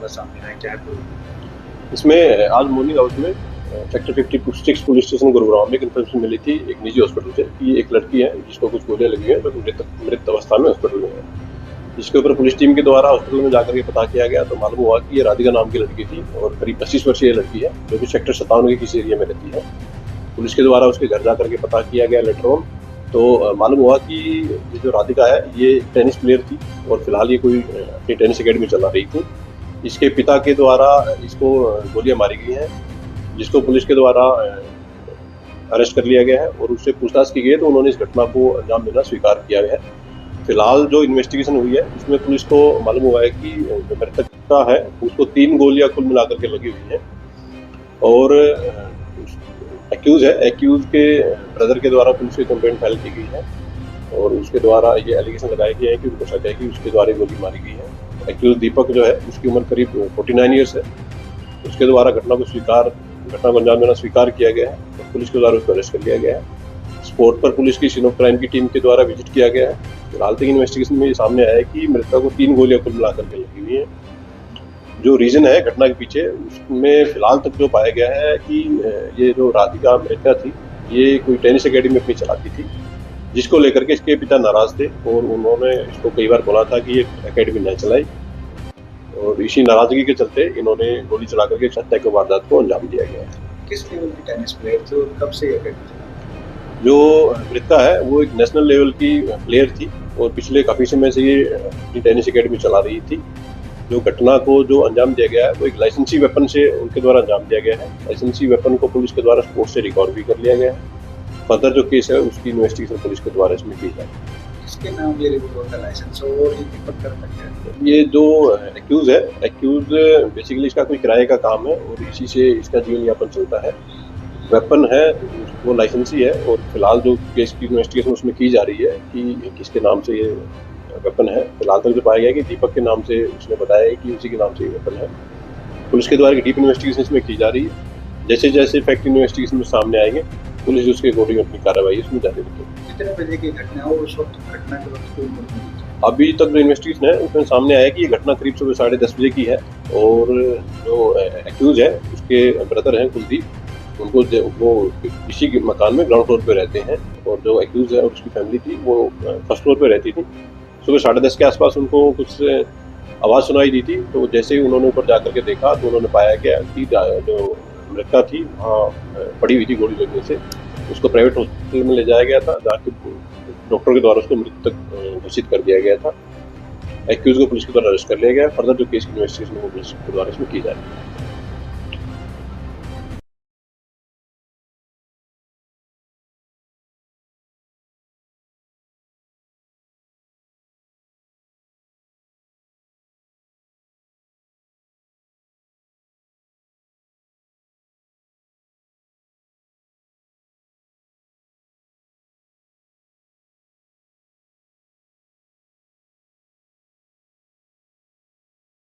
मामला सामने आया, क्या है पूरा? इसमें आज मॉर्निंग आवर्स में सेक्टर 56 पुलिस स्टेशन गुरुग्राम में एक इन्फॉर्मेशन मिली थी एक निजी हॉस्पिटल से कि एक लड़की है जिसको कुछ गोलियां लगी हैं जो मृत अवस्था में हॉस्पिटल में है। जिसके ऊपर पुलिस टीम के द्वारा हॉस्पिटल में जाकर के पता किया गया तो मालूम हुआ कि ये राधिका नाम की लड़की थी और करीब 25 वर्षीय लड़की है जो कि सेक्टर 57 के किसी एरिया में रहती है। पुलिस के द्वारा उसके घर जाकर के पता किया गया लेटर ऑन, तो मालूम हुआ कि ये जो राधिका है ये टेनिस प्लेयर थी और फिलहाल ये कोई अपनी टेनिस अकेडमी चला रही थी। इसके पिता के द्वारा इसको गोलियां मारी गई हैं, जिसको पुलिस के द्वारा अरेस्ट कर लिया गया है और उससे पूछताछ की गई है तो उन्होंने इस घटना को अंजाम देना स्वीकार किया है। फिलहाल जो इन्वेस्टिगेशन हुई है उसमें पुलिस को मालूम हुआ है कि जो मृतक का है उसको 3 गोलियां कुल मिलाकर के लगी हुई हैं और एक्यूज के ब्रदर के द्वारा पुलिस की कंप्लेंट फाइल की गई है और उसके द्वारा ये एलिगेशन लगाया गया है कि उनको शक है कि उसके द्वारा गोली मारी गई है। एक्यूज दीपक जो है उसकी उम्र करीब 49 ईयर्स है। उसके द्वारा घटना को अंजाम देना स्वीकार किया गया है और पुलिस के द्वारा उसको अरेस्ट कर लिया गया है। स्पॉट पर पुलिस की सीन ऑफ क्राइम की टीम के द्वारा विजिट किया गया है। फिलहाल तक इन्वेस्टिगेशन में ये सामने आया है कि मृतक को 3 गोलियां कुल मिलाकर के लगी हुई हैं। जो रीजन है घटना के पीछे उसमें फिलहाल तक जो पाया गया है कि ये जो राधिका मृतका थी ये कोई टेनिस अकेडमी अपनी चलाती थी, जिसको लेकर के इसके पिता नाराज थे और उन्होंने इसको कई बार बोला था कि ये अकेडमी न चलाई और इसी नाराजगी के चलते इन्होंने गोली चला करके हत्या की वारदात को अंजाम दिया गया है। किस लेवल की टेनिस प्लेयर थे और कब से ये अकेडमी चला? जो मृतका है वो एक नेशनल लेवल की प्लेयर थी और पिछले काफ़ी समय से ये अपनी टेनिस अकेडमी चला रही थी। जो घटना को जो अंजाम दिया गया है वो एक लाइसेंसी वेपन से उनके द्वारा अंजाम दिया गया है। लाइसेंसी वेपन को पुलिस के द्वारा स्पोर्ट से रिकॉर्ड भी कर लिया गया है। फर्दर जो केस है उसकी इन्वेस्टिगेशन पुलिस के द्वारा इसमें की जाए। किसके नाम ये रिवॉल्वर का लाइसेंस और ये दीपक कर सकते हैं? ये जो एक्यूज बेसिकली इसका कोई किराए का काम है और इसी से इसका जीवन यापन चलता है। वेपन है वो लाइसेंसी है और फिलहाल जो केस की इन्वेस्टिगेशन उसमें की जा रही है कि किसके नाम से ये वेपन है। फिलहाल तक जो पाया गया कि दीपक के नाम से उसने बताया है कि उसी के नाम से ये वेपन है। पुलिस के द्वारा डीप इन्वेस्टिगेशन इसमें की जा रही है। जैसे जैसे फैक्ट इन्वेस्टिगेशन में सामने आएंगे पुलिस उसके अकॉर्डिंग अपनी कार्रवाई उसमें जारी रखेगी। कितने बजे की घटना और उस वक्त घटना के वक्त कोई मौत नहीं थी? अभी तक जो इन्वेस्टिगेशन है उसमें सामने आया कि ये घटना करीब सुबह 10:30 बजे की है और जो एक्यूज है उसके ब्रदर हैं कुलदीप, उनको वो इसी के मकान में ग्राउंड फ्लोर पे रहते हैं और जो एक्यूज है और उसकी फैमिली थी वो फर्स्ट फ्लोर पे रहती थी। सुबह 10:30 के आसपास उनको कुछ आवाज़ सुनाई दी थी तो जैसे ही उन्होंने ऊपर जाकर के देखा तो उन्होंने पाया गया कि जो मृतका थी वहाँ पड़ी हुई थी गोली लगने से। उसको प्राइवेट हॉस्पिटल में ले जाया गया था, जाके डॉक्टर के द्वारा उसको मृतक घोषित कर दिया गया था। एक्यूज को पुलिस के द्वारा अरेस्ट कर लिया गया। फर्दर जो केस की इन्वेस्टिगेशन वो पुलिस के द्वारा इसमें की जाएगी।